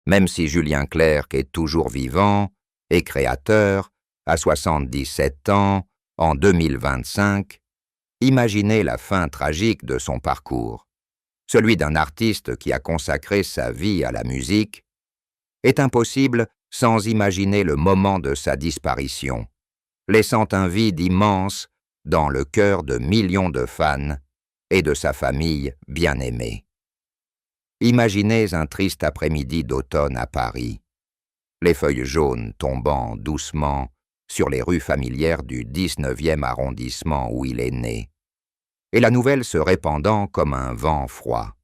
même si Julien Clerc est toujours vivant et créateur, à 77 ans, en 2025, imaginez la fin tragique de son parcours. Celui d'un artiste qui a consacré sa vie à la musique est impossible sans imaginer le moment de sa disparition, laissant un vide immense dans le cœur de millions de fans et de sa famille bien-aimée. Imaginez un triste après-midi d'automne à Paris, les feuilles jaunes tombant doucement sur les rues familières du 19e arrondissement où il est né, et la nouvelle se répandant comme un vent froid.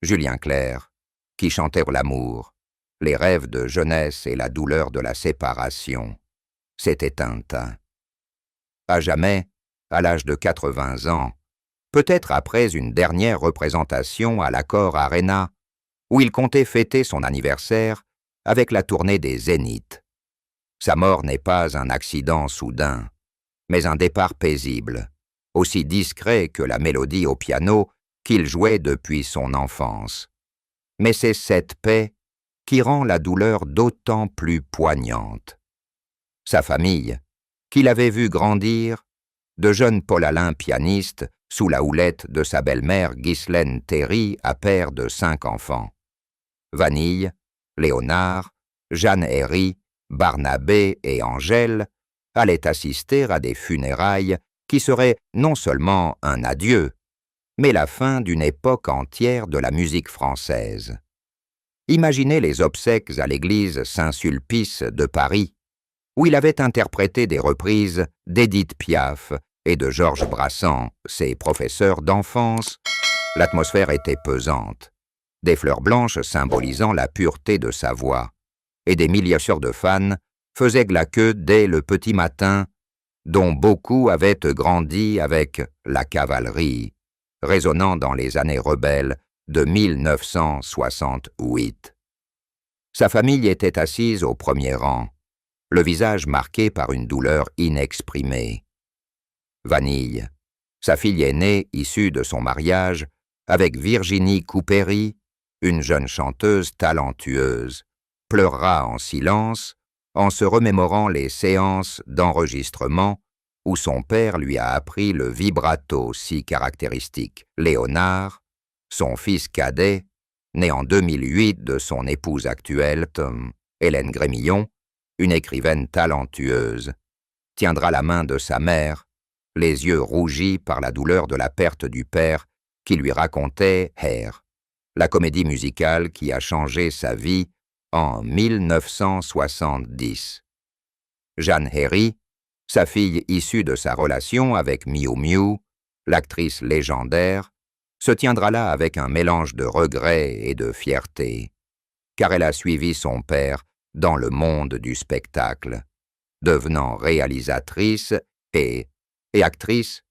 Julien Clerc, qui chantait l'amour, les rêves de jeunesse et la douleur de la séparation, s'est éteint. À jamais, à l'âge de 80 ans, peut-être après une dernière représentation à l'Accor Arena, où il comptait fêter son anniversaire avec la tournée des Zéniths. Sa mort n'est pas un accident soudain, mais un départ paisible, aussi discret que la mélodie au piano qu'il jouait depuis son enfance. Mais c'est cette paix qui rend la douleur d'autant plus poignante. Sa famille, qu'il avait vu grandir, de jeune Paul-Alain pianiste, sous la houlette de sa belle-mère Ghislaine Théry, à père de 5 enfants. Vanille, Léonard, Jeanne Herry, Barnabé et Angèle allaient assister à des funérailles qui seraient non seulement un adieu, mais la fin d'une époque entière de la musique française. Imaginez les obsèques à l'église Saint-Sulpice de Paris, où il avait interprété des reprises d'Édith Piaf et de Georges Brassens, ses professeurs d'enfance. L'atmosphère était pesante, des fleurs blanches symbolisant la pureté de sa voix, et des milliers de fans faisaient la queue dès le petit matin, dont beaucoup avaient grandi avec la cavalerie, résonnant dans les années rebelles de 1968. Sa famille était assise au premier rang, le visage marqué par une douleur inexprimée. Vanille, sa fille aînée issue de son mariage avec Virginie Coupéry, une jeune chanteuse talentueuse, pleurera en silence en se remémorant les séances d'enregistrement où son père lui a appris le vibrato si caractéristique. Léonard, son fils cadet, né en 2008 de son épouse actuelle, Hélène Grémillon, une écrivaine talentueuse, tiendra la main de sa mère, les yeux rougis par la douleur de la perte du père qui lui racontait Hair, la comédie musicale qui a changé sa vie en 1970. Jeanne Herry, sa fille issue de sa relation avec Miu Miu, l'actrice légendaire, se tiendra là avec un mélange de regret et de fierté, car elle a suivi son père dans le monde du spectacle, devenant réalisatrice et actrice,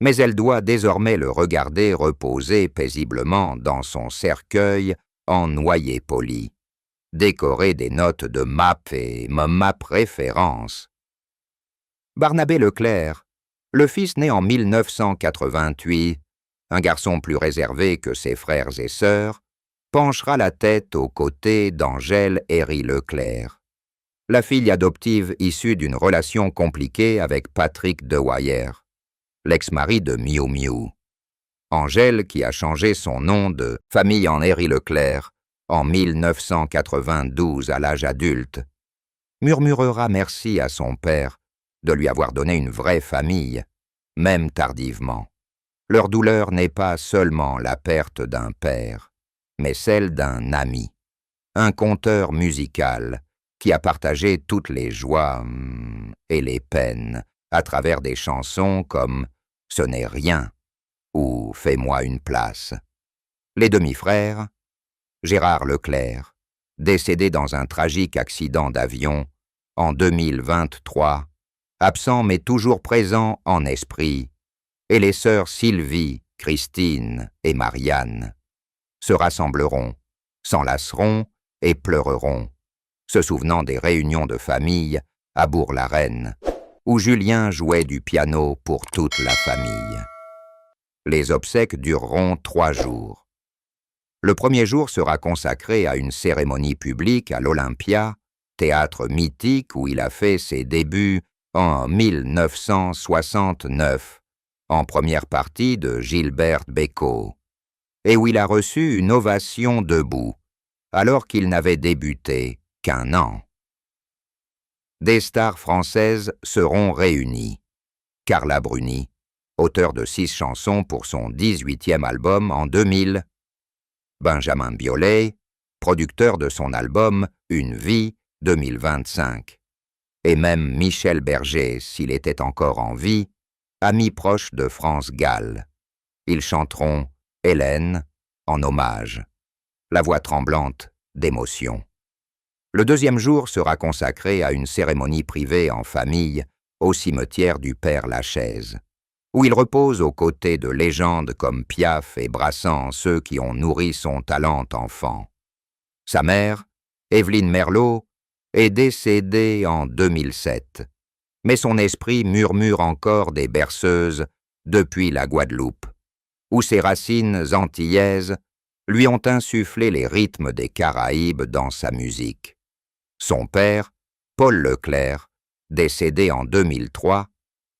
mais elle doit désormais le regarder reposer paisiblement dans son cercueil en noyer poli, décoré des notes de MAP et MAP référence. Barnabé Leclerc, le fils né en 1988, un garçon plus réservé que ses frères et sœurs, penchera la tête aux côtés d'Angèle Herry Leclerc, la fille adoptive issue d'une relation compliquée avec Patrick Dewayer, l'ex-mari de Miu Miu. Angèle, qui a changé son nom de famille en Herry Leclerc en 1992 à l'âge adulte, murmurera merci à son père de lui avoir donné une vraie famille, même tardivement. Leur douleur n'est pas seulement la perte d'un père, mais celle d'un ami, un conteur musical qui a partagé toutes les joies et les peines à travers des chansons comme « Ce n'est rien » ou « Fais-moi une place ». Les demi-frères, Gérard Leclerc, décédé dans un tragique accident d'avion en 2023, absent mais toujours présent en esprit, et les sœurs Sylvie, Christine et Marianne se rassembleront, s'enlaceront et pleureront, se souvenant des réunions de famille à Bourg-la-Reine, où Julien jouait du piano pour toute la famille. Les obsèques dureront 3 jours. Le premier jour sera consacré à une cérémonie publique à l'Olympia, théâtre mythique où il a fait ses débuts en 1969, en première partie de Gilbert Bécaud, et où il a reçu une ovation debout, alors qu'il n'avait débuté qu'1 an. Des stars françaises seront réunies. Carla Bruni, auteur de 6 chansons pour son 18e album en 2000, Benjamin Biolay, producteur de son album Une vie 2025, et même Michel Berger, s'il était encore en vie, ami proche de France Gall. Ils chanteront Hélène en hommage, la voix tremblante d'émotion. Le deuxième jour sera consacré à une cérémonie privée en famille au cimetière du Père-Lachaise, où il repose aux côtés de légendes comme Piaf et Brassens, ceux qui ont nourri son talent enfant. Sa mère, Évelyne Merlot, est décédée en 2007, mais son esprit murmure encore des berceuses depuis la Guadeloupe, où ses racines antillaises lui ont insufflé les rythmes des Caraïbes dans sa musique. Son père, Paul Leclerc, décédé en 2003,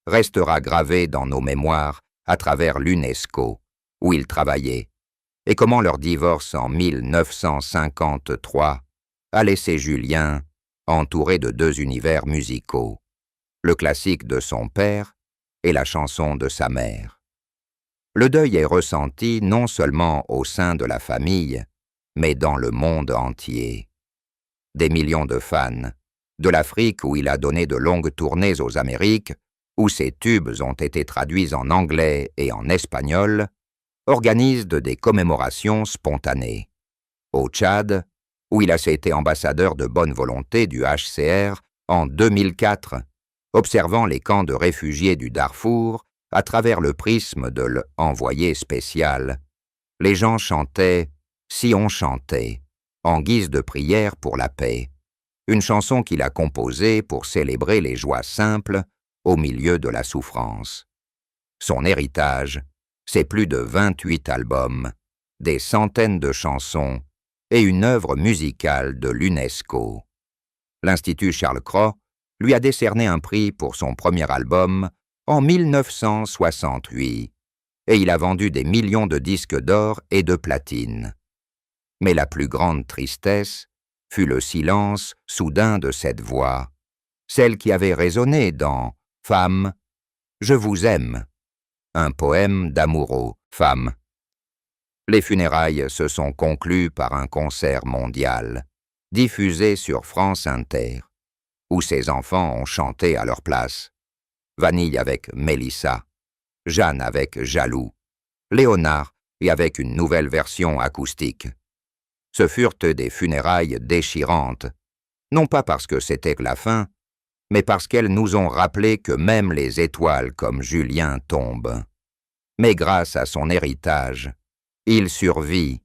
restera gravé dans nos mémoires à travers l'UNESCO, où il travaillait, et comment leur divorce en 1953 a laissé Julien entouré de 2 univers musicaux, le classique de son père et la chanson de sa mère. Le deuil est ressenti non seulement au sein de la famille, mais dans le monde entier. Des millions de fans, de l'Afrique où il a donné de longues tournées aux Amériques, où ses tubes ont été traduits en anglais et en espagnol, organisent des commémorations spontanées. Au Tchad, où il a été ambassadeur de bonne volonté du HCR en 2004, observant les camps de réfugiés du Darfour à travers le prisme de l'envoyé spécial, les gens chantaient « Si on chantait » en guise de prière pour la paix, une chanson qu'il a composée pour célébrer les joies simples au milieu de la souffrance. Son héritage, c'est plus de 28 albums, des centaines de chansons et une œuvre musicale de l'UNESCO. L'Institut Charles Cros lui a décerné un prix pour son premier album en 1968, et il a vendu des millions de disques d'or et de platine. Mais la plus grande tristesse fut le silence soudain de cette voix, celle qui avait résonné dans « Femme, je vous aime », un poème d'amour aux femmes. Les funérailles se sont conclues par un concert mondial, diffusé sur France Inter, où ses enfants ont chanté à leur place. Vanille avec Mélissa, Jeanne avec Jaloux, Léonard et avec une nouvelle version acoustique. Ce furent des funérailles déchirantes, non pas parce que c'était la fin, mais parce qu'elles nous ont rappelé que même les étoiles comme Julien tombent. Mais grâce à son héritage, il survit,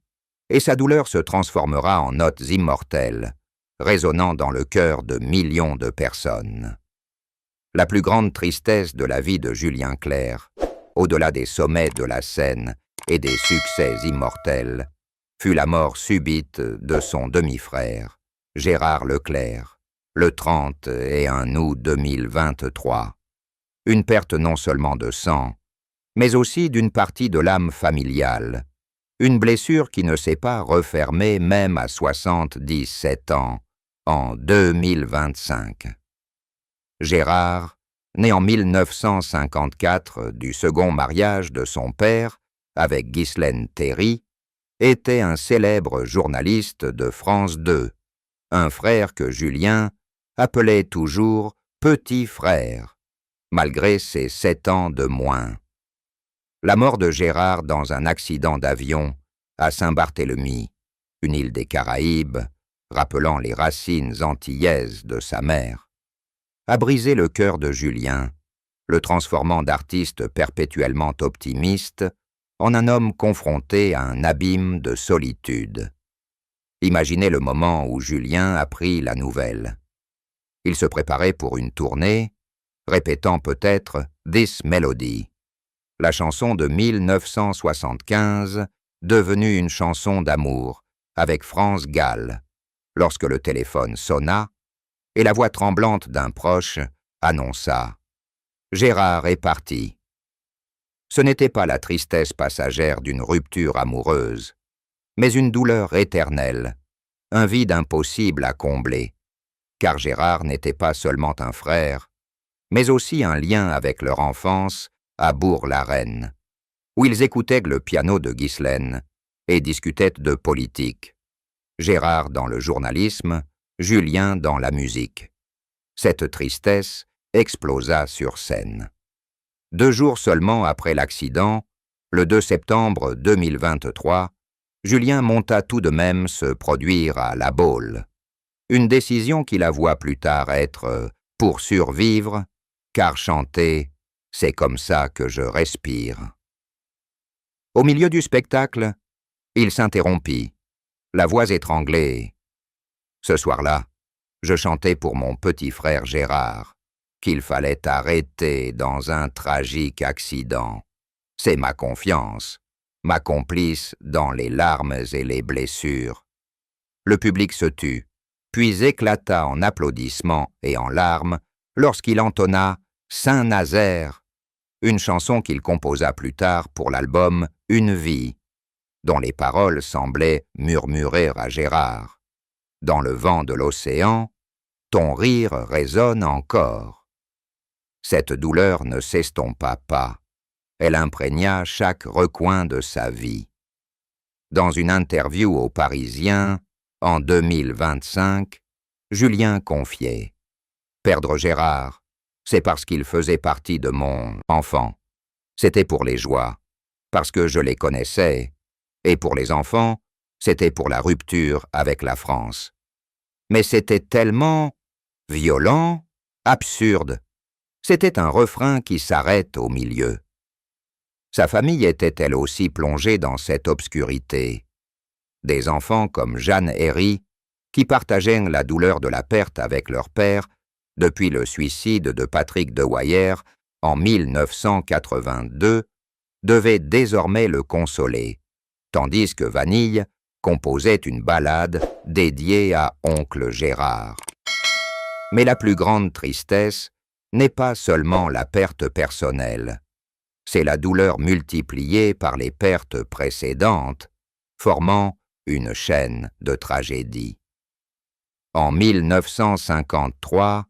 et sa douleur se transformera en notes immortelles, résonnant dans le cœur de millions de personnes. La plus grande tristesse de la vie de Julien Clerc, au-delà des sommets de la scène et des succès immortels, fut la mort subite de son demi-frère, Gérard Leclerc, le 31 août 2023. Une perte non seulement de sang, mais aussi d'une partie de l'âme familiale, une blessure qui ne s'est pas refermée même à 77 ans, en 2025. Gérard, né en 1954 du second mariage de son père avec Ghislaine Théry, était un célèbre journaliste de France 2, un frère que Julien appelait toujours « petit frère », malgré ses 7 ans de moins. La mort de Gérard dans un accident d'avion à Saint-Barthélemy, une île des Caraïbes, rappelant les racines antillaises de sa mère, a brisé le cœur de Julien, le transformant d'artiste perpétuellement optimiste en un homme confronté à un abîme de solitude. Imaginez le moment où Julien apprit la nouvelle. Il se préparait pour une tournée, répétant peut-être « This Melody », la chanson de 1975 devenue une chanson d'amour avec France Gall, lorsque le téléphone sonna et la voix tremblante d'un proche annonça « Gérard est parti ». Ce n'était pas la tristesse passagère d'une rupture amoureuse, mais une douleur éternelle, un vide impossible à combler, car Gérard n'était pas seulement un frère, mais aussi un lien avec leur enfance à Bourg-la-Reine, où ils écoutaient le piano de Ghislaine et discutaient de politique. Gérard dans le journalisme, Julien dans la musique. Cette tristesse explosa sur scène. 2 jours seulement après l'accident, le 2 septembre 2023, Julien monta tout de même se produire à La Baule. Une décision qu'il avoua plus tard être « pour survivre », car chanter « c'est comme ça que je respire ». Au milieu du spectacle, il s'interrompit, la voix étranglée. Ce soir-là, je chantais pour mon petit frère Gérard, qu'il fallait arrêter dans un tragique accident. C'est ma confiance, ma complice dans les larmes et les blessures. Le public se tut, puis éclata en applaudissements et en larmes lorsqu'il entonna « Saint-Nazaire », une chanson qu'il composa plus tard pour l'album « Une vie », dont les paroles semblaient murmurer à Gérard. Dans le vent de l'océan, ton rire résonne encore. Cette douleur ne s'estompa pas. Elle imprégna chaque recoin de sa vie. Dans une interview au Parisien, en 2025, Julien confiait « Perdre Gérard, c'est parce qu'il faisait partie de mon enfant. C'était pour les joies, parce que je les connaissais, et pour les enfants, c'était pour la rupture avec la France. Mais c'était tellement violent, absurde. C'était un refrain qui s'arrête au milieu. Sa famille était elle aussi plongée dans cette obscurité. Des enfants comme Jeanne Herry, qui partageaient la douleur de la perte avec leur père depuis le suicide de Patrick Dewayer en 1982, devaient désormais le consoler, tandis que Vanille composait une ballade dédiée à Oncle Gérard. Mais la plus grande tristesse n'est pas seulement la perte personnelle, c'est la douleur multipliée par les pertes précédentes, formant une chaîne de tragédies. En 1953,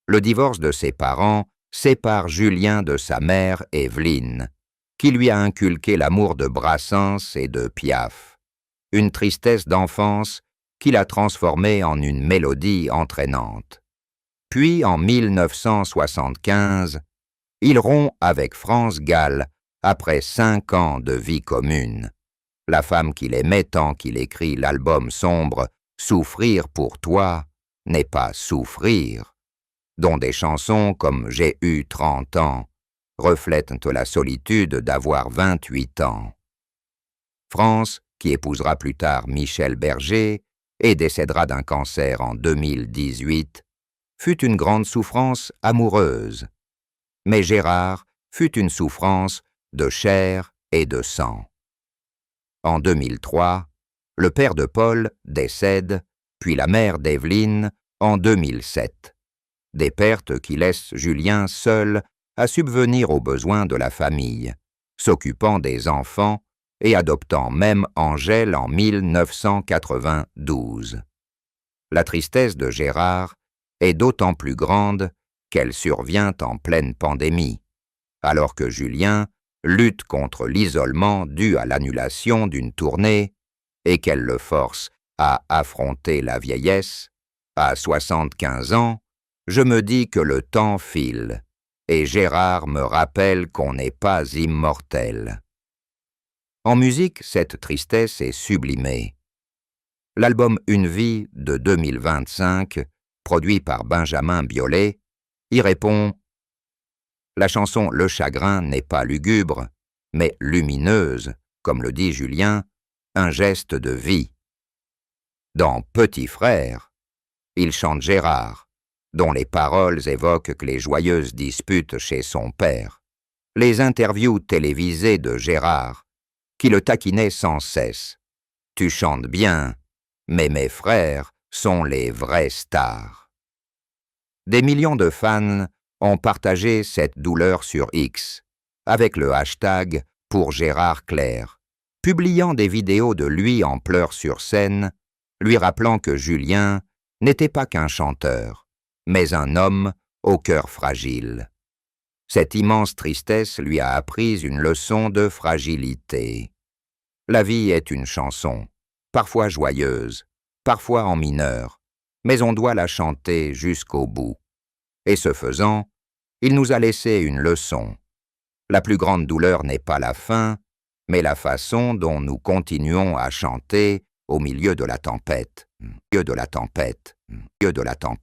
le divorce de ses parents sépare Julien de sa mère Évelyne, qui lui a inculqué l'amour de Brassens et de Piaf, une tristesse d'enfance qu'il a transformée en une mélodie entraînante. Puis, en 1975, il rompt avec France Gall après 5 ans de vie commune. La femme qu'il aimait tant qu'il écrit l'album sombre « Souffrir pour toi n'est pas souffrir », dont des chansons comme « J'ai eu 30 ans » reflètent la solitude d'avoir 28 ans. France, qui épousera plus tard Michel Berger et décédera d'un cancer en 2018, fut une grande souffrance amoureuse. Mais Gérard fut une souffrance de chair et de sang. En 2003, le père de Paul décède, puis la mère d'Évelyne en 2007. Des pertes qui laissent Julien seul à subvenir aux besoins de la famille, s'occupant des enfants et adoptant même Angèle en 1992. La tristesse de Gérard est d'autant plus grande qu'elle survient en pleine pandémie, alors que Julien lutte contre l'isolement dû à l'annulation d'une tournée et qu'elle le force à affronter la vieillesse. À 75 ans, je me dis que le temps file, et Gérard me rappelle qu'on n'est pas immortel. En musique, cette tristesse est sublimée. L'album Une vie de 2025, produit par Benjamin Biolay, y répond « La chanson Le chagrin n'est pas lugubre, mais lumineuse, comme le dit Julien, un geste de vie. » Dans Petit frère, il chante Gérard, dont les paroles évoquent que les joyeuses disputes chez son père, les interviews télévisées de Gérard, qui le taquinait sans cesse. « Tu chantes bien, mais mes frères sont les vrais stars. » Des millions de fans ont partagé cette douleur sur X, avec le hashtag « pour Gérard Clair », publiant des vidéos de lui en pleurs sur scène, lui rappelant que Julien n'était pas qu'un chanteur, mais un homme au cœur fragile. Cette immense tristesse lui a appris une leçon de fragilité. La vie est une chanson, parfois joyeuse, parfois en mineur, mais on doit la chanter jusqu'au bout. Et ce faisant, il nous a laissé une leçon. La plus grande douleur n'est pas la fin, mais la façon dont nous continuons à chanter au milieu de la tempête.